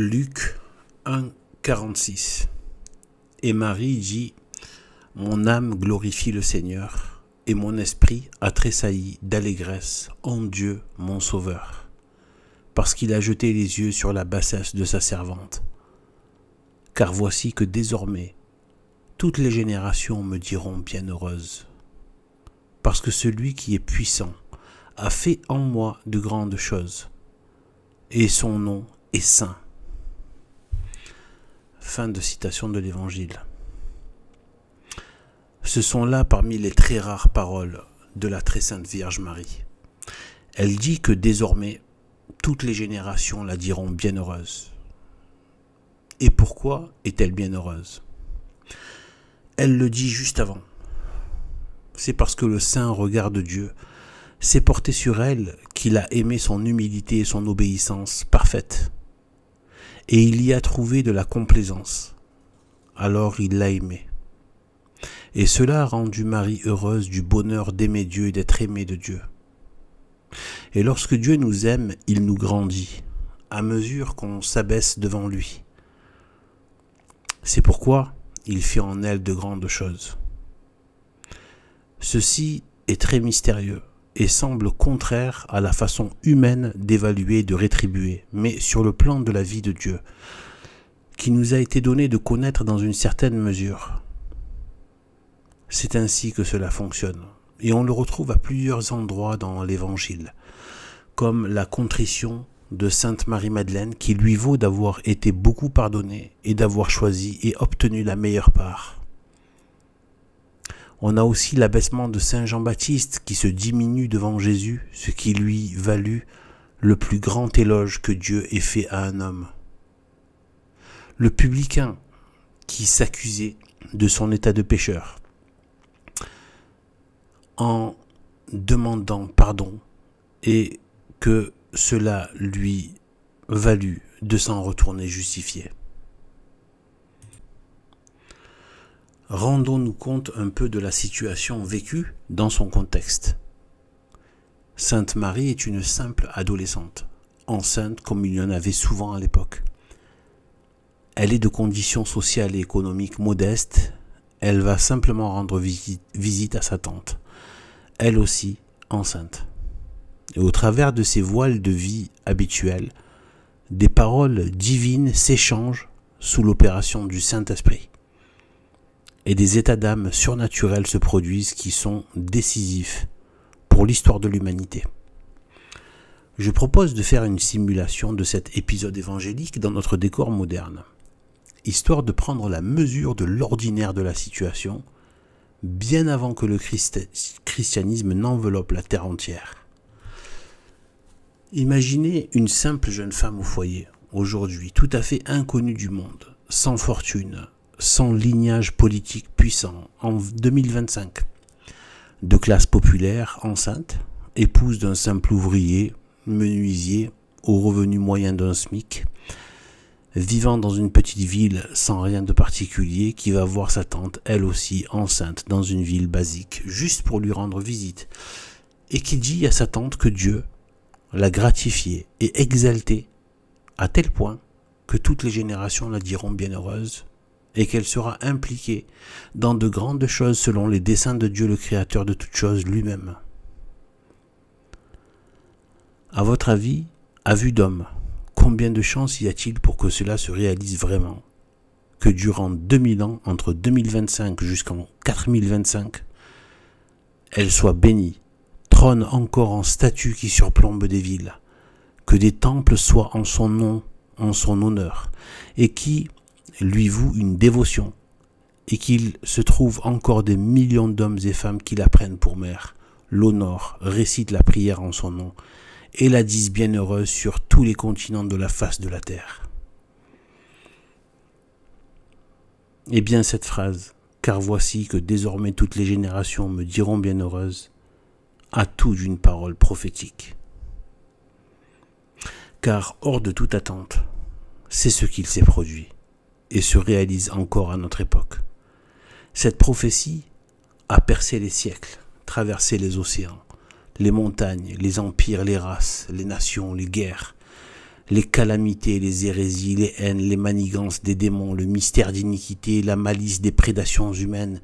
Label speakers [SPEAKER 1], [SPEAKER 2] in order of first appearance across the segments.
[SPEAKER 1] Luc 1, 46. Et Marie dit : Mon âme glorifie le Seigneur, et mon esprit a tressailli d'allégresse en Dieu mon Sauveur, parce qu'il a jeté les yeux sur la bassesse de sa servante. Car voici que désormais, toutes les générations me diront bienheureuse, parce que celui qui est puissant a fait en moi de grandes choses, et son nom est saint. Fin de citation de l'Évangile. Ce sont là parmi les très rares paroles de la très sainte Vierge Marie. Elle dit que désormais, toutes les générations la diront bienheureuse. Et pourquoi est-elle bienheureuse ? Elle le dit juste avant. C'est parce que le saint regard de Dieu s'est porté sur elle qu'il a aimé son humilité et son obéissance parfaite. Et il y a trouvé de la complaisance. Alors il l'a aimée. Et cela a rendu Marie heureuse du bonheur d'aimer Dieu et d'être aimée de Dieu. Et lorsque Dieu nous aime, il nous grandit, à mesure qu'on s'abaisse devant lui. C'est pourquoi il fit en elle de grandes choses. Ceci est très mystérieux et semble contraire à la façon humaine d'évaluer et de rétribuer, mais sur le plan de la vie de Dieu, qui nous a été donné de connaître dans une certaine mesure. C'est ainsi que cela fonctionne, et on le retrouve à plusieurs endroits dans l'Évangile, comme la contrition de Sainte Marie-Madeleine qui lui vaut d'avoir été beaucoup pardonnée et d'avoir choisi et obtenu la meilleure part. On a aussi l'abaissement de Saint Jean-Baptiste qui se diminue devant Jésus, ce qui lui valut le plus grand éloge que Dieu ait fait à un homme. Le publicain qui s'accusait de son état de pécheur en demandant pardon et que cela lui valut de s'en retourner justifié. Rendons-nous compte un peu de la situation vécue dans son contexte. Sainte Marie est une simple adolescente, enceinte comme il y en avait souvent à l'époque. Elle est de conditions sociales et économiques modestes, elle va simplement rendre visite à sa tante, elle aussi enceinte. Et au travers de ces voiles de vie habituels, des paroles divines s'échangent sous l'opération du Saint-Esprit. Et des états d'âme surnaturels se produisent qui sont décisifs pour l'histoire de l'humanité. Je propose de faire une simulation de cet épisode évangélique dans notre décor moderne, histoire de prendre la mesure de l'ordinaire de la situation, bien avant que le christianisme n'enveloppe la terre entière. Imaginez une simple jeune femme au foyer, aujourd'hui tout à fait inconnue du monde, sans fortune, sans lignage politique puissant, en 2025, de classe populaire, enceinte, épouse d'un simple ouvrier, menuisier, au revenu moyen d'un SMIC, vivant dans une petite ville sans rien de particulier, qui va voir sa tante, elle aussi enceinte, dans une ville basique, juste pour lui rendre visite, et qui dit à sa tante que Dieu l'a gratifiée et exaltée à tel point que toutes les générations la diront bienheureuse, et qu'elle sera impliquée dans de grandes choses selon les desseins de Dieu le Créateur de toutes choses lui-même. À votre avis, à vue d'homme, combien de chances y a-t-il pour que cela se réalise vraiment ? Que durant 2000 ans, entre 2025 jusqu'en 4025, elle soit bénie, trône encore en statue qui surplombe des villes, que des temples soient en son nom, en son honneur, et qui lui voue une dévotion, et qu'il se trouve encore des millions d'hommes et femmes qui la prennent pour mère, l'honorent, récitent la prière en son nom, et la disent bienheureuse sur tous les continents de la face de la terre. Eh bien cette phrase, car voici que désormais toutes les générations me diront bienheureuse, a tout d'une parole prophétique. Car hors de toute attente, c'est ce qu'il s'est produit, et se réalise encore à notre époque. Cette prophétie a percé les siècles, traversé les océans, les montagnes, les empires, les races, les nations, les guerres, les calamités, les hérésies, les haines, les manigances des démons, le mystère d'iniquité, la malice des prédations humaines.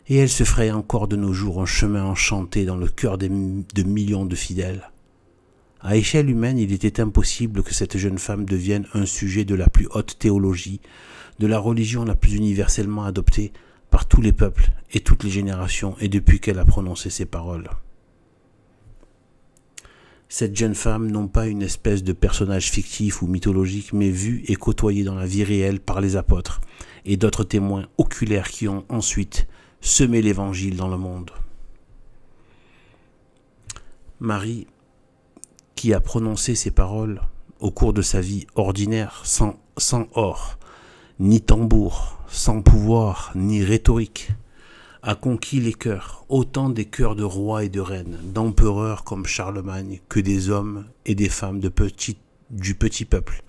[SPEAKER 1] Et elle se fraye encore de nos jours un chemin enchanté dans le cœur de millions de fidèles. À échelle humaine, il était impossible que cette jeune femme devienne un sujet de la plus haute théologie, de la religion la plus universellement adoptée par tous les peuples et toutes les générations, et depuis qu'elle a prononcé ces paroles. Cette jeune femme, non pas une espèce de personnage fictif ou mythologique, mais vue et côtoyée dans la vie réelle par les apôtres et d'autres témoins oculaires qui ont ensuite semé l'évangile dans le monde. Marie, qui a prononcé ces paroles au cours de sa vie ordinaire, sans or, ni tambour, sans pouvoir, ni rhétorique, a conquis les cœurs, autant des cœurs de rois et de reines, d'empereurs comme Charlemagne, que des hommes et des femmes du petit peuple,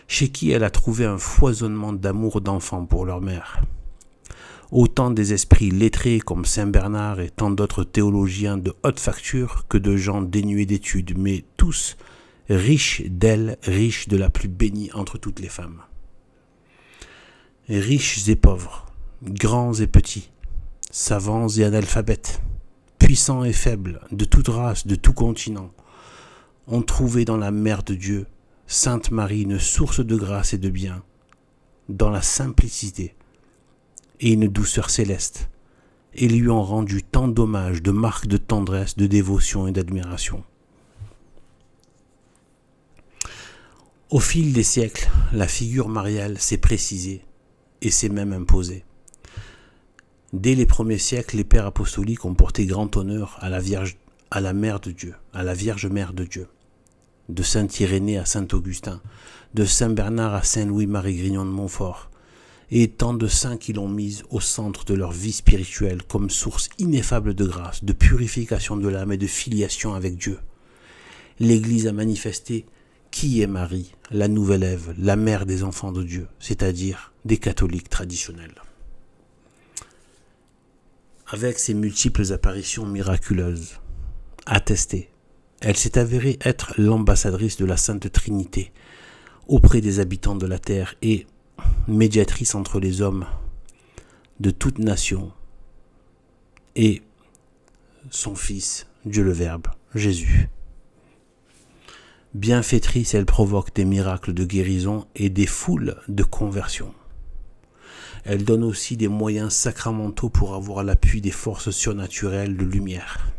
[SPEAKER 1] chez qui elle a trouvé un foisonnement d'amour d'enfants pour leur mère. Autant des esprits lettrés comme Saint Bernard et tant d'autres théologiens de haute facture que de gens dénués d'études, mais tous riches d'elle, riches de la plus bénie entre toutes les femmes. Riches et pauvres, grands et petits, savants et analphabètes, puissants et faibles, de toute race, de tout continent, ont trouvé dans la Mère de Dieu, Sainte Marie, une source de grâce et de bien, dans la simplicité et une douceur céleste, et lui ont rendu tant d'hommages, de marques de tendresse, de dévotion et d'admiration. Au fil des siècles, la figure mariale s'est précisée et s'est même imposée. Dès les premiers siècles, les pères apostoliques ont porté grand honneur à la Mère de Dieu, à la Vierge Mère de Dieu, de saint Irénée à saint Augustin, de saint Bernard à saint Louis-Marie Grignon de Montfort, et tant de saints qui l'ont mise au centre de leur vie spirituelle comme source ineffable de grâce, de purification de l'âme et de filiation avec Dieu. L'Église a manifesté qui est Marie, la nouvelle Ève, la mère des enfants de Dieu, c'est-à-dire des catholiques traditionnels. Avec ses multiples apparitions miraculeuses, attestées, elle s'est avérée être l'ambassadrice de la Sainte Trinité auprès des habitants de la terre et médiatrice entre les hommes de toute nation et son Fils, Dieu le Verbe, Jésus. Bienfaitrice, elle provoque des miracles de guérison et des foules de conversion. Elle donne aussi des moyens sacramentaux pour avoir l'appui des forces surnaturelles de lumière.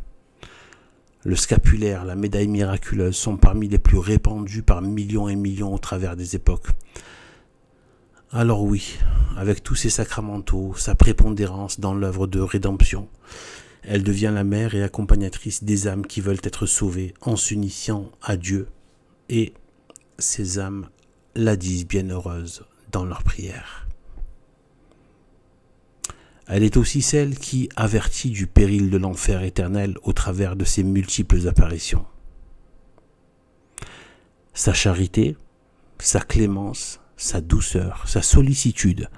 [SPEAKER 1] Le scapulaire, la médaille miraculeuse sont parmi les plus répandus par millions et millions au travers des époques. Alors oui, avec tous ces sacramentaux, sa prépondérance dans l'œuvre de rédemption, elle devient la mère et accompagnatrice des âmes qui veulent être sauvées en s'unissant à Dieu, et ces âmes la disent bienheureuse dans leurs prières. Elle est aussi celle qui avertit du péril de l'enfer éternel au travers de ses multiples apparitions. Sa charité, sa clémence, sa douceur, sa sollicitude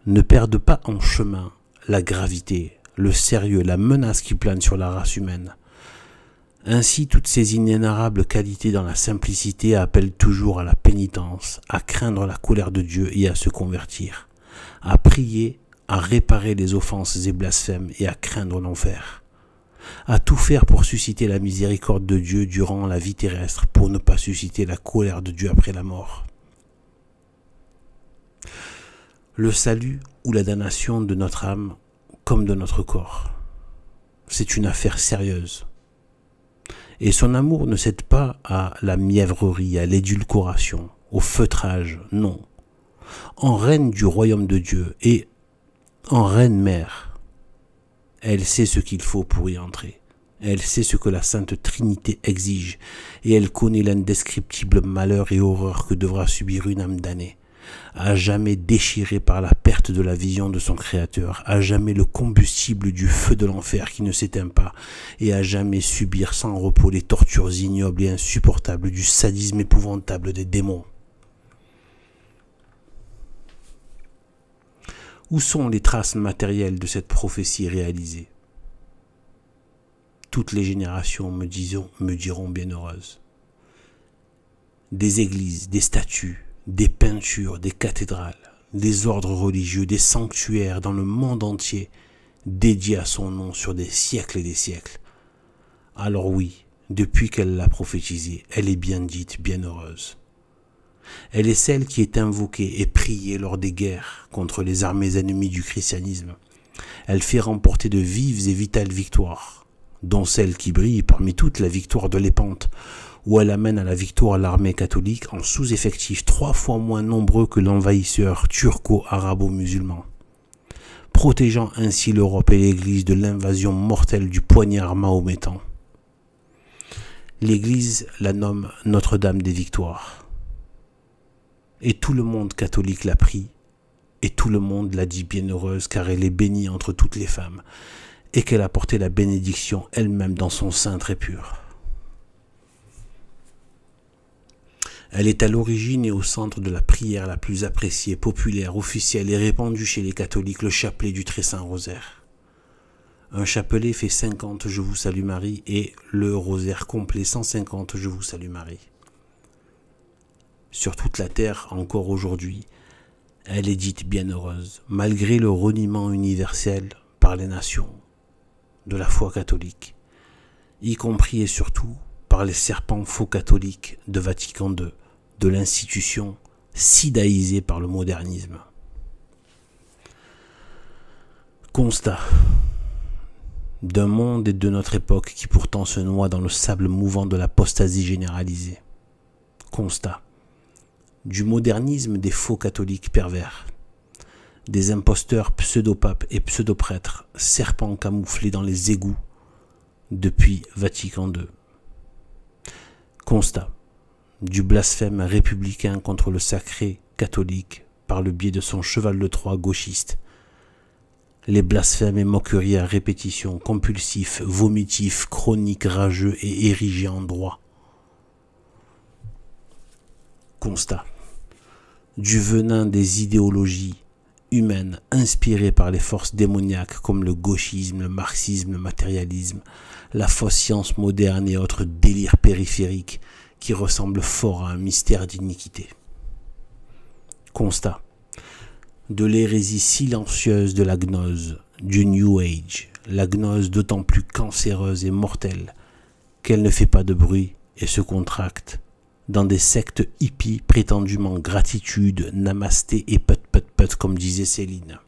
[SPEAKER 1] ne perdent pas en chemin la gravité, le sérieux, la menace qui plane sur la race humaine. Ainsi, toutes ces inénarrables qualités dans la simplicité appellent toujours à la pénitence, à craindre la colère de Dieu et à se convertir, à prier, à réparer les offenses et blasphèmes et à craindre l'enfer, à tout faire pour susciter la miséricorde de Dieu durant la vie terrestre pour ne pas susciter la colère de Dieu après la mort. Le salut ou la damnation de notre âme comme de notre corps, c'est une affaire sérieuse. Et son amour ne cède pas à la mièvrerie, à l'édulcoration, au feutrage, non. En reine du royaume de Dieu et en reine mère, elle sait ce qu'il faut pour y entrer. Elle sait ce que la Sainte Trinité exige et elle connaît l'indescriptible malheur et horreur que devra subir une âme damnée, à jamais déchirée par la perte de la vision de son Créateur, à jamais le combustible du feu de l'enfer qui ne s'éteint pas, et à jamais subir sans repos les tortures ignobles et insupportables du sadisme épouvantable des démons. Où sont les traces matérielles de cette prophétie réalisée? Toutes les générations me diront bienheureuses. des églises, des statues, des peintures, des cathédrales, des ordres religieux, des sanctuaires dans le monde entier dédiés à son nom sur des siècles et des siècles. Alors oui, depuis qu'elle l'a prophétisé, elle est bien dite bienheureuse. Elle est celle qui est invoquée et priée lors des guerres contre les armées ennemies du christianisme. Elle fait remporter de vives et vitales victoires, dont celle qui brille parmi toutes, la victoire de Lépante, où elle amène à la victoire l'armée catholique en sous-effectif 3 fois moins nombreux que l'envahisseur turco-arabo-musulman, protégeant ainsi l'Europe et l'Église de l'invasion mortelle du poignard mahométan. L'Église la nomme Notre-Dame des Victoires. Et tout le monde catholique la prie, et tout le monde la dit bienheureuse, car elle est bénie entre toutes les femmes, et qu'elle a porté la bénédiction elle-même dans son sein très pur. Elle est à l'origine et au centre de la prière la plus appréciée, populaire, officielle et répandue chez les catholiques, le chapelet du Très Saint Rosaire. Un chapelet fait 50 Je vous salue Marie et le rosaire complet 150 Je vous salue Marie. Sur toute la terre, encore aujourd'hui, elle est dite bienheureuse, malgré le reniement universel par les nations de la foi catholique, y compris et surtout par les serpents faux catholiques de Vatican II, de l'institution sidaïsée par le modernisme. Constat d'un monde et de notre époque qui pourtant se noie dans le sable mouvant de l'apostasie généralisée. Constat du modernisme des faux catholiques pervers, des imposteurs pseudo-papes et pseudo-prêtres, serpents camouflés dans les égouts depuis Vatican II. Constat du blasphème républicain contre le sacré catholique par le biais de son cheval de Troie gauchiste. Les blasphèmes et moqueries à répétition, compulsifs, vomitifs, chroniques, rageux et érigés en droit. Constat du venin des idéologies humaines inspirées par les forces démoniaques comme le gauchisme, le marxisme, le matérialisme, la fausse science moderne et autres délires périphériques qui ressemblent fort à un mystère d'iniquité. Constat de l'hérésie silencieuse de la gnose, du New Age, la gnose d'autant plus cancéreuse et mortelle qu'elle ne fait pas de bruit et se contracte dans des sectes hippies prétendument gratitude, namasté et put comme disait Céline.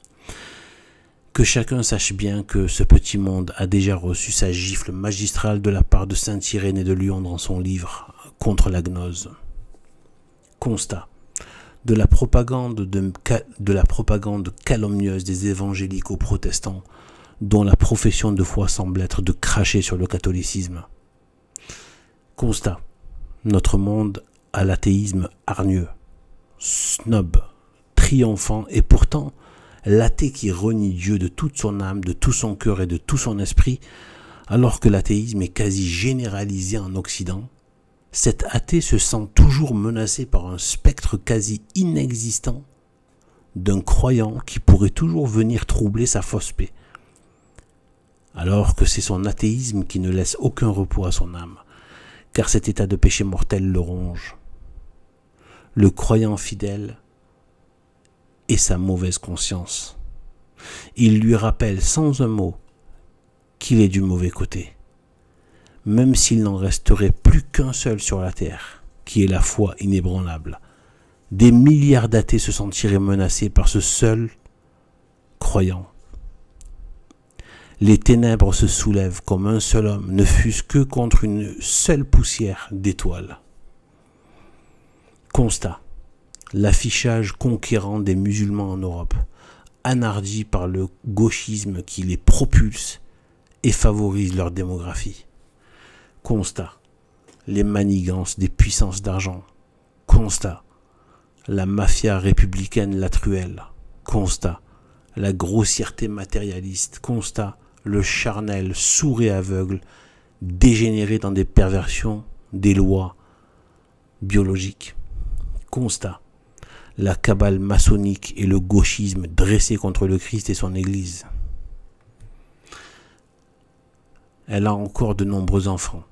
[SPEAKER 1] Que chacun sache bien que ce petit monde a déjà reçu sa gifle magistrale de la part de saint Irénée de Lyon dans son livre Contre la gnose. Constat de la propagande calomnieuse des évangélico-protestants dont la profession de foi semble être de cracher sur le catholicisme. Constat notre monde a l'athéisme hargneux, snob, triomphant, et pourtant l'athée qui renie Dieu de toute son âme, de tout son cœur et de tout son esprit, alors que l'athéisme est quasi généralisé en Occident, cet athée se sent toujours menacé par un spectre quasi inexistant d'un croyant qui pourrait toujours venir troubler sa fausse paix, alors que c'est son athéisme qui ne laisse aucun repos à son âme, car cet état de péché mortel le ronge. Le croyant fidèle et sa mauvaise conscience. Il lui rappelle sans un mot qu'il est du mauvais côté, même s'il n'en resterait plus qu'un seul sur la terre, qui est la foi inébranlable. Des milliards d'athées se sentiraient menacés par ce seul croyant. Les ténèbres se soulèvent comme un seul homme, ne fût-ce que contre une seule poussière d'étoiles. Constat l'affichage conquérant des musulmans en Europe, anardi par le gauchisme qui les propulse et favorise leur démographie. Constat les manigances des puissances d'argent. Constat la mafia républicaine la truelle. Constat la grossièreté matérialiste. Constat le charnel sourd et aveugle dégénéré dans des perversions des lois biologiques. Constat la cabale maçonnique et le gauchisme dressés contre le Christ et son Église. Elle a encore de nombreux enfants,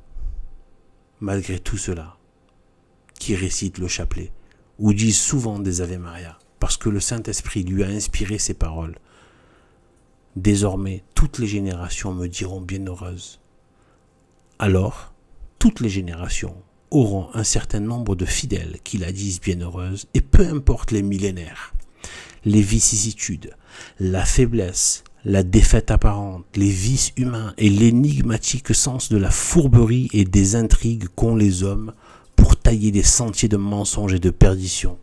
[SPEAKER 1] malgré tout cela, qui récite le chapelet ou disent souvent des Ave Maria parce que le Saint-Esprit lui a inspiré ces paroles. Désormais, toutes les générations me diront bienheureuse. Alors, toutes les générations auront un certain nombre de fidèles qui la disent bienheureuse, et peu importe les millénaires, les vicissitudes, la faiblesse, la défaite apparente, les vices humains et l'énigmatique sens de la fourberie et des intrigues qu'ont les hommes pour tailler des sentiers de mensonges et de perdition.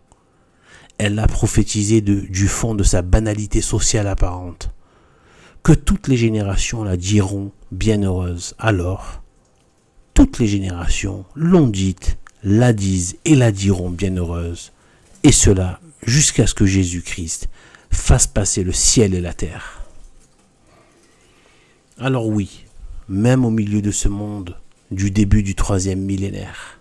[SPEAKER 1] Elle a prophétisé du fond de sa banalité sociale apparente, que toutes les générations la diront bienheureuse. Alors, toutes les générations l'ont dite, la disent et la diront bienheureuse, et cela jusqu'à ce que Jésus-Christ fasse passer le ciel et la terre. Alors oui, même au milieu de ce monde du début du 3e millénaire,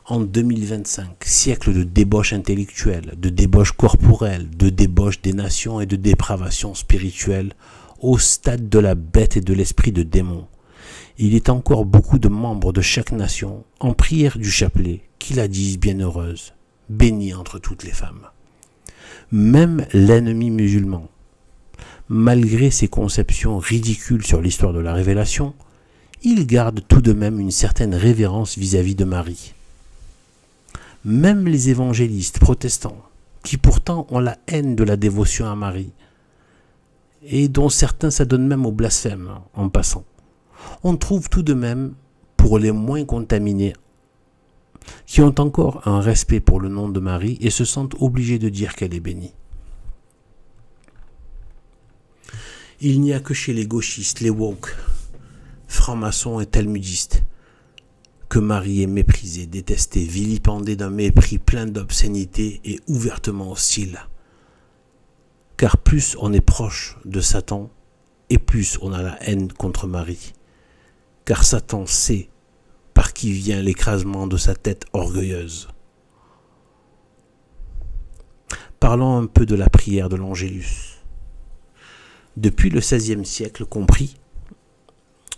[SPEAKER 1] en 2025, siècle de débauche intellectuelle, de débauche corporelle, de débauche des nations et de dépravation spirituelle, au stade de la bête et de l'esprit de démon, il est encore beaucoup de membres de chaque nation en prière du chapelet qui la disent bienheureuse, bénie entre toutes les femmes. Même l'ennemi musulman, malgré ses conceptions ridicules sur l'histoire de la révélation, il garde tout de même une certaine révérence vis-à-vis de Marie. Même les évangélistes protestants, qui pourtant ont la haine de la dévotion à Marie, et dont certains s'adonnent même au blasphème en passant, on trouve tout de même, pour les moins contaminés, qui ont encore un respect pour le nom de Marie et se sentent obligés de dire qu'elle est bénie. Il n'y a que chez les gauchistes, les woke, francs-maçons et talmudistes, que Marie est méprisée, détestée, vilipendée d'un mépris plein d'obscénité et ouvertement hostile. Car plus on est proche de Satan, et plus on a la haine contre Marie. Car Satan sait par qui vient l'écrasement de sa tête orgueilleuse. Parlons un peu de la prière de l'Angélus. Depuis le XVIe siècle compris,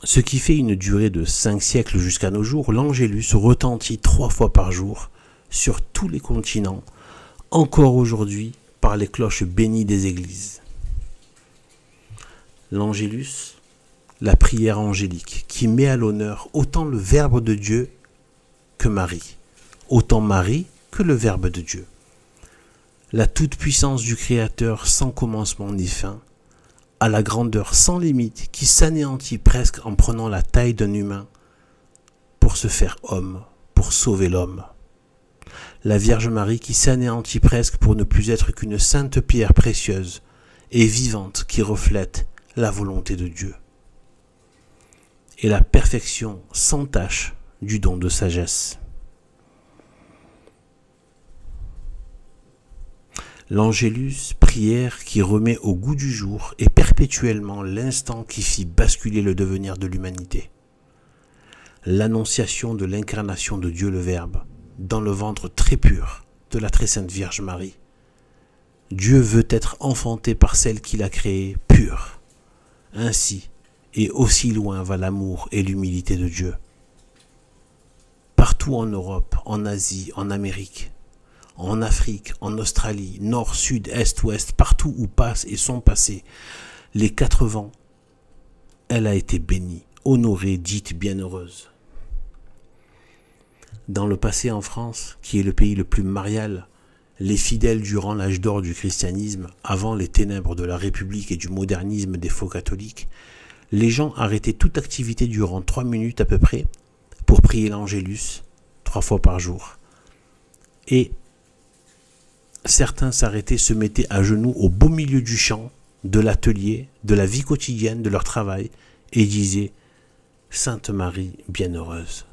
[SPEAKER 1] ce qui fait une durée de 5 siècles jusqu'à nos jours, l'Angélus retentit 3 fois par jour sur tous les continents, encore aujourd'hui par les cloches bénies des églises. L'Angélus, la prière angélique, qui met à l'honneur autant le Verbe de Dieu que Marie, autant Marie que le Verbe de Dieu. La toute-puissance du Créateur sans commencement ni fin, à la grandeur sans limite qui s'anéantit presque en prenant la taille d'un humain pour se faire homme, pour sauver l'homme. La Vierge Marie qui s'anéantit presque pour ne plus être qu'une sainte pierre précieuse et vivante qui reflète la volonté de Dieu. Et la perfection sans tache du don de sagesse. L'Angélus, prière qui remet au goût du jour et perpétuellement l'instant qui fit basculer le devenir de l'humanité. L'annonciation de l'incarnation de Dieu le Verbe dans le ventre très pur de la très sainte Vierge Marie. Dieu veut être enfanté par celle qu'il a créée pure. Ainsi et aussi loin va l'amour et l'humilité de Dieu. Partout en Europe, en Asie, en Amérique, en Afrique, en Australie, nord, sud, est, ouest, partout où passent et sont passés les 4 vents, elle a été bénie, honorée, dite bienheureuse. Dans le passé en France, qui est le pays le plus marial, les fidèles durant l'âge d'or du christianisme, avant les ténèbres de la République et du modernisme des faux catholiques, les gens arrêtaient toute activité durant 3 minutes à peu près pour prier l'Angélus 3 fois par jour. Et certains s'arrêtaient, se mettaient à genoux au beau milieu du champ, de l'atelier, de la vie quotidienne, de leur travail, et disaient « Sainte Marie, bienheureuse »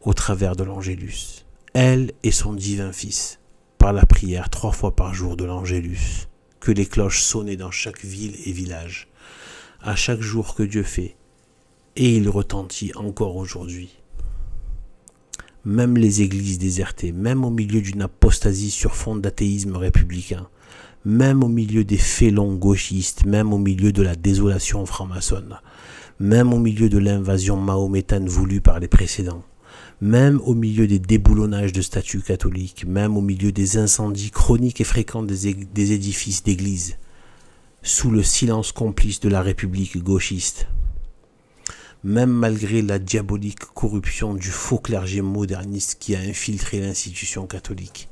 [SPEAKER 1] au travers de l'Angélus. Elle et son divin Fils, par la prière 3 fois par jour de l'Angélus, que les cloches sonnaient dans chaque ville et village, à chaque jour que Dieu fait, et il retentit encore aujourd'hui. Même les églises désertées, même au milieu d'une apostasie sur fond d'athéisme républicain, même au milieu des félons gauchistes, même au milieu de la désolation franc-maçonne, même au milieu de l'invasion mahométane voulue par les précédents, Même au milieu des déboulonnages de statues catholiques, même au milieu des incendies chroniques et fréquents des édifices d'église, sous le silence complice de la République gauchiste, même malgré la diabolique corruption du faux clergé moderniste qui a infiltré l'institution catholique,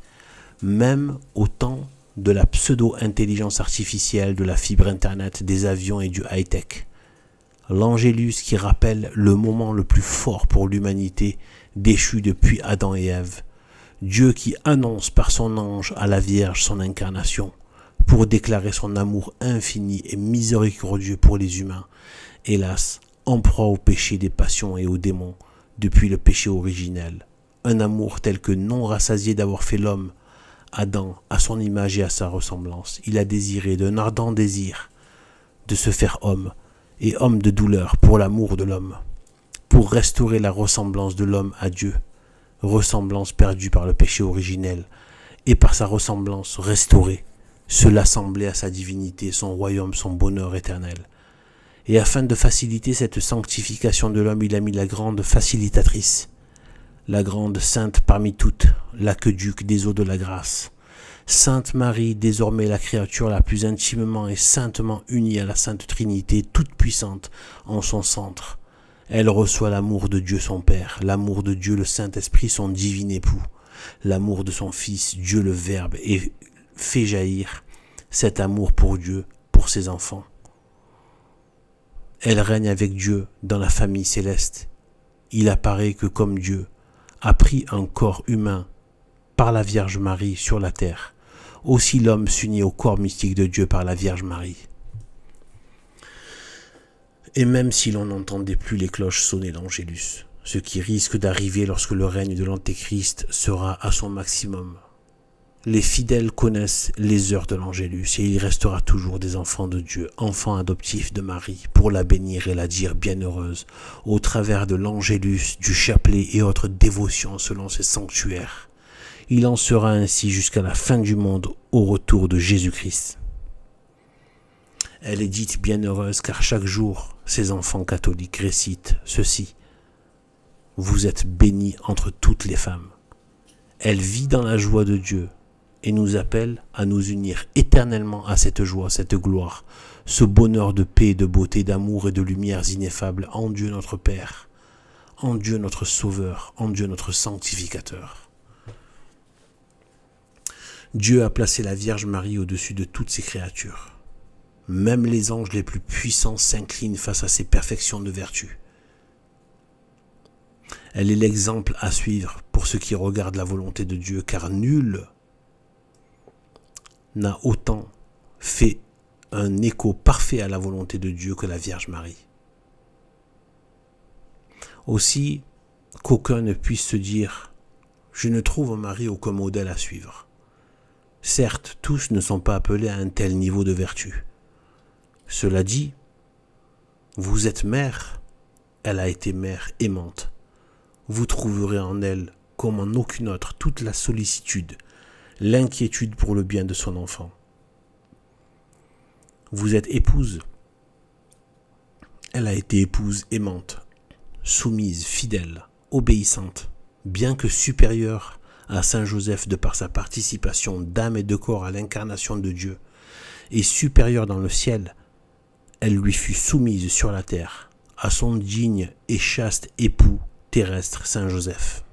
[SPEAKER 1] même au temps de la pseudo-intelligence artificielle, de la fibre internet, des avions et du high-tech, l'Angélus qui rappelle le moment le plus fort pour l'humanité déchue depuis Adam et Ève, Dieu qui annonce par son ange à la Vierge son incarnation pour déclarer son amour infini et miséricordieux pour les humains, hélas, en proie au péché des passions et aux démons depuis le péché originel, un amour tel que non rassasié d'avoir fait l'homme, Adam, à son image et à sa ressemblance. Il a désiré d'un ardent désir de se faire homme, et homme de douleur pour l'amour de l'homme, pour restaurer la ressemblance de l'homme à Dieu, ressemblance perdue par le péché originel, et par sa ressemblance restaurée, se l'assembler à sa divinité, son royaume, son bonheur éternel. Et afin de faciliter cette sanctification de l'homme, il a mis la grande facilitatrice, la grande sainte parmi toutes, l'aqueduc des eaux de la grâce, Sainte Marie, désormais la créature la plus intimement et saintement unie à la Sainte Trinité, toute puissante en son centre. Elle reçoit l'amour de Dieu son Père, l'amour de Dieu le Saint-Esprit son divin époux, l'amour de son Fils, Dieu le Verbe, et fait jaillir cet amour pour Dieu, pour ses enfants. Elle règne avec Dieu dans la famille céleste. Il apparaît que comme Dieu a pris un corps humain par la Vierge Marie sur la terre, aussi l'homme s'unit au corps mystique de Dieu par la Vierge Marie. Et même si l'on n'entendait plus les cloches sonner l'Angélus, ce qui risque d'arriver lorsque le règne de l'Antéchrist sera à son maximum, les fidèles connaissent les heures de l'Angélus et il restera toujours des enfants de Dieu, enfants adoptifs de Marie, pour la bénir et la dire bienheureuse, au travers de l'Angélus, du chapelet et autres dévotions selon ses sanctuaires. Il en sera ainsi jusqu'à la fin du monde au retour de Jésus-Christ. Elle est dite bienheureuse car chaque jour, ses enfants catholiques récitent ceci. Vous êtes bénie entre toutes les femmes. Elle vit dans la joie de Dieu et nous appelle à nous unir éternellement à cette joie, cette gloire, ce bonheur de paix, de beauté, d'amour et de lumières ineffables en Dieu notre Père, en Dieu notre Sauveur, en Dieu notre Sanctificateur. Dieu a placé la Vierge Marie au-dessus de toutes ses créatures. Même les anges les plus puissants s'inclinent face à ses perfections de vertu. Elle est l'exemple à suivre pour ceux qui regardent la volonté de Dieu, car nul n'a autant fait un écho parfait à la volonté de Dieu que la Vierge Marie. Aussi, qu'aucun ne puisse se dire « Je ne trouve Marie aucun modèle à suivre ». Certes, tous ne sont pas appelés à un tel niveau de vertu. Cela dit, vous êtes mère, elle a été mère aimante. Vous trouverez en elle, comme en aucune autre, toute la sollicitude, l'inquiétude pour le bien de son enfant. Vous êtes épouse, elle a été épouse aimante, soumise, fidèle, obéissante, bien que supérieure à Saint Joseph de par sa participation d'âme et de corps à l'incarnation de Dieu, et supérieure dans le ciel, elle lui fut soumise sur la terre, à son digne et chaste époux terrestre Saint Joseph.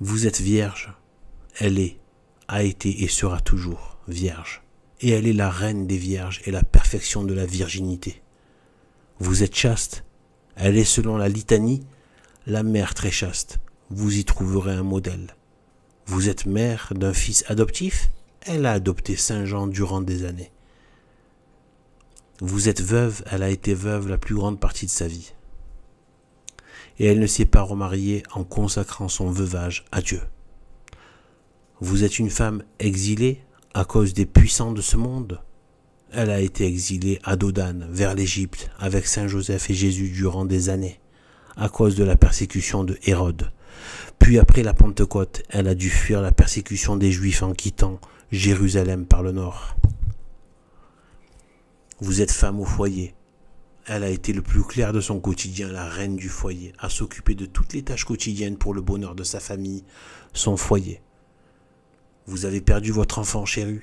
[SPEAKER 1] Vous êtes vierge, elle est, a été et sera toujours vierge, et elle est la reine des vierges et la perfection de la virginité. Vous êtes chaste, elle est selon la litanie, la mère très chaste. Vous y trouverez un modèle. Vous êtes mère d'un fils adoptif, elle a adopté Saint Jean durant des années. Vous êtes veuve, elle a été veuve la plus grande partie de sa vie. Et elle ne s'est pas remariée en consacrant son veuvage à Dieu. Vous êtes une femme exilée à cause des puissants de ce monde. Elle a été exilée à Dodane, vers l'Égypte, avec Saint Joseph et Jésus durant des années, à cause de la persécution de Hérode. Puis après la Pentecôte, elle a dû fuir la persécution des Juifs en quittant Jérusalem par le nord. Vous êtes femme au foyer, Elle a été le plus clair de son quotidien, la reine du foyer, à s'occuper de toutes les tâches quotidiennes pour le bonheur de sa famille, son foyer. Vous avez perdu votre enfant chéri,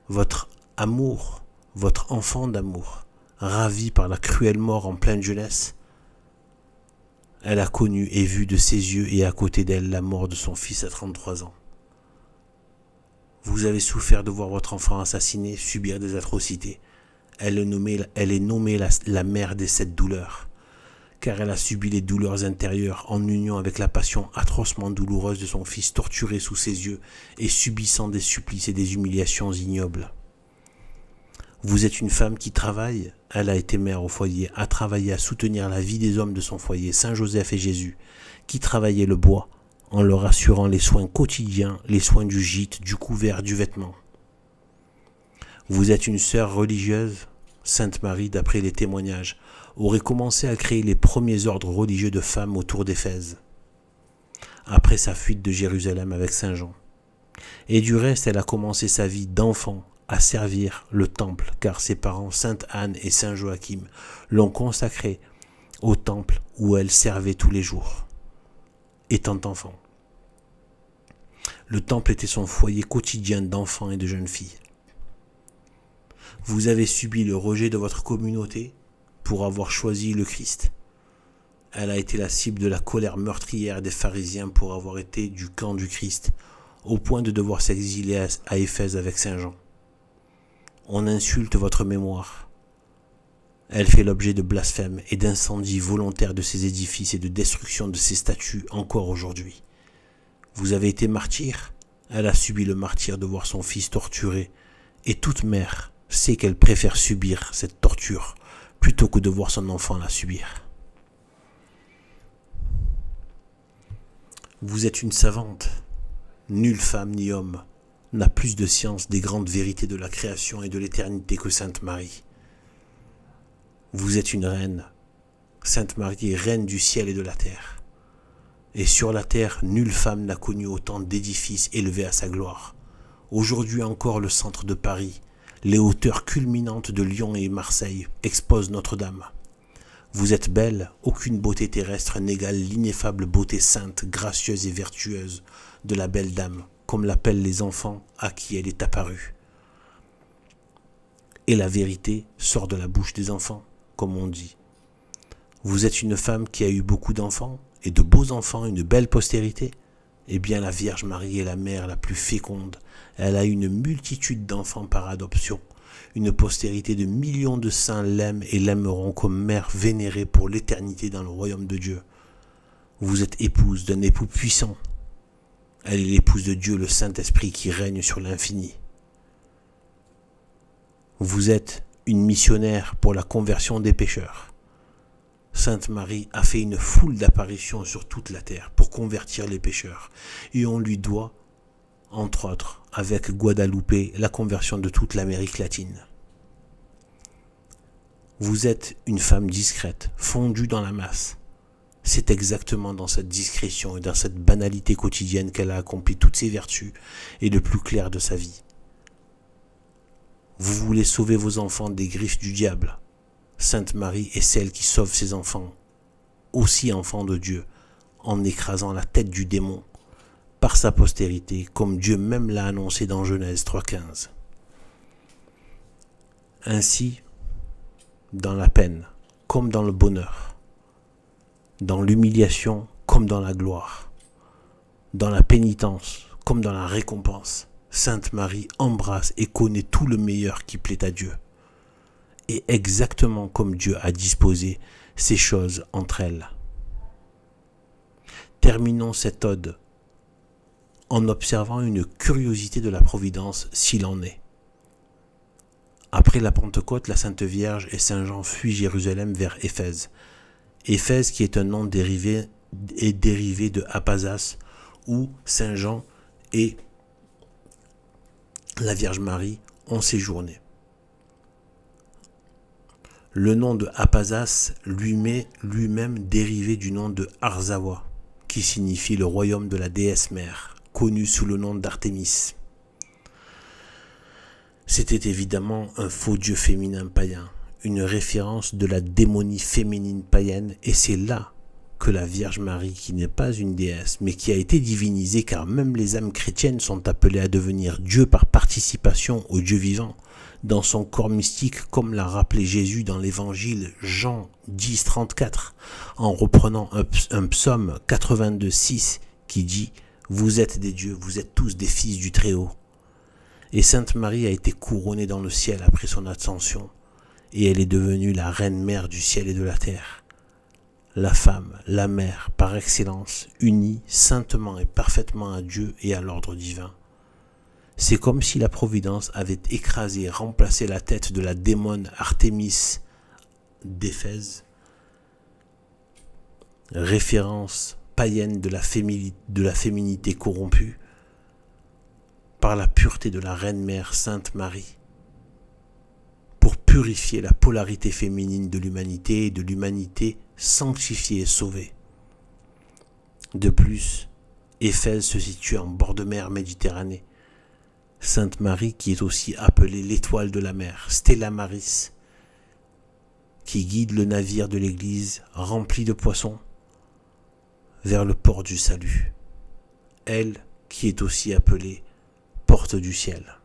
[SPEAKER 1] votre amour, votre enfant d'amour, ravi par la cruelle mort en pleine jeunesse. Elle a connu et vu de ses yeux et à côté d'elle la mort de son fils à 33 ans. Vous avez souffert de voir votre enfant assassiné, subir des atrocités. Elle est nommée la mère des 7 douleurs, car elle a subi les douleurs intérieures en union avec la passion atrocement douloureuse de son fils torturé sous ses yeux et subissant des supplices et des humiliations ignobles. Vous êtes une femme qui travaille. Elle a été mère au foyer, a travaillé à soutenir la vie des hommes de son foyer, Saint Joseph et Jésus, qui travaillaient le bois en leur assurant les soins quotidiens, les soins du gîte, du couvert, du vêtement. Vous êtes une sœur religieuse. Sainte Marie, d'après les témoignages, aurait commencé à créer les premiers ordres religieux de femmes autour d'Éphèse, après sa fuite de Jérusalem avec Saint Jean. Et du reste, elle a commencé sa vie d'enfant à servir le temple, car ses parents, Sainte Anne et Saint Joachim, l'ont consacrée au temple où elle servait tous les jours, étant enfant. Le temple était son foyer quotidien d'enfants et de jeunes filles. Vous avez subi le rejet de votre communauté pour avoir choisi le Christ. Elle a été la cible de la colère meurtrière des pharisiens pour avoir été du camp du Christ, au point de devoir s'exiler à Éphèse avec Saint Jean. On insulte votre mémoire. Elle fait l'objet de blasphèmes et d'incendies volontaires de ses édifices et de destruction de ses statues encore aujourd'hui. Vous avez été martyr. Elle a subi le martyre de voir son fils torturé, et toute mère sait qu'elle préfère subir cette torture plutôt que de voir son enfant la subir. Vous êtes une savante. Nulle femme ni homme n'a plus de science des grandes vérités de la création et de l'éternité que Sainte Marie. Vous êtes une reine. Sainte Marie est reine du ciel et de la terre. Et sur la terre, nulle femme n'a connu autant d'édifices élevés à sa gloire. Aujourd'hui encore, le centre de Paris, les hauteurs culminantes de Lyon et Marseille exposent Notre-Dame. Vous êtes belle, aucune beauté terrestre n'égale l'ineffable beauté sainte, gracieuse et vertueuse de la belle dame, comme l'appellent les enfants à qui elle est apparue. Et la vérité sort de la bouche des enfants, comme on dit. Vous êtes une femme qui a eu beaucoup d'enfants, et de beaux enfants, une belle postérité. Eh bien, la Vierge Marie est la mère la plus féconde. Elle a une multitude d'enfants par adoption. Une postérité de millions de saints l'aiment et l'aimeront comme mère vénérée pour l'éternité dans le royaume de Dieu. Vous êtes épouse d'un époux puissant. Elle est l'épouse de Dieu, le Saint-Esprit qui règne sur l'infini. Vous êtes une missionnaire pour la conversion des pécheurs. Sainte Marie a fait une foule d'apparitions sur toute la terre pour convertir les pécheurs. Et on lui doit, entre autres, avec Guadalupe, la conversion de toute l'Amérique latine. Vous êtes une femme discrète, fondue dans la masse. C'est exactement dans cette discrétion et dans cette banalité quotidienne qu'elle a accompli toutes ses vertus et le plus clair de sa vie. Vous voulez sauver vos enfants des griffes du diable. Sainte Marie est celle qui sauve ses enfants, aussi enfants de Dieu, en écrasant la tête du démon par sa postérité, comme Dieu même l'a annoncé dans Genèse 3,15. Ainsi, dans la peine comme dans le bonheur, dans l'humiliation comme dans la gloire, dans la pénitence comme dans la récompense, Sainte Marie embrasse et connaît tout le meilleur qui plaît à Dieu. Et exactement comme Dieu a disposé ces choses entre elles. Terminons cette ode en observant une curiosité de la Providence s'il en est. Après la Pentecôte, la Sainte Vierge et Saint Jean fuient Jérusalem vers Éphèse. Éphèse qui est un nom dérivé de Apazas, où Saint Jean et la Vierge Marie ont séjourné. Le nom de Apazas lui-même dérivé du nom de Arzawa, qui signifie le royaume de la déesse mère, connu sous le nom d'Artémis. C'était évidemment un faux dieu féminin païen, une référence de la démonie féminine païenne, et c'est là que la Vierge Marie, qui n'est pas une déesse, mais qui a été divinisée, car même les âmes chrétiennes sont appelées à devenir Dieu par participation au Dieu vivant, dans son corps mystique, comme l'a rappelé Jésus dans l'évangile Jean 10, 34, en reprenant un psaume 82, 6, qui dit « Vous êtes des dieux, vous êtes tous des fils du Très-Haut ». Et Sainte Marie a été couronnée dans le ciel après son ascension, et elle est devenue la reine mère du ciel et de la terre. La femme, la mère, par excellence, unie saintement et parfaitement à Dieu et à l'ordre divin. C'est comme si la Providence avait écrasé et remplacé la tête de la démone Artémis d'Éphèse, référence païenne de la féminité corrompue, par la pureté de la Reine-Mère Sainte Marie, pour purifier la polarité féminine de l'humanité et de l'humanité sanctifiée et sauvée. De plus, Éphèse se situe en bord de mer Méditerranée. Sainte Marie, qui est aussi appelée l'étoile de la mer, Stella Maris, qui guide le navire de l'Église rempli de poissons vers le port du salut. Elle qui est aussi appelée porte du ciel.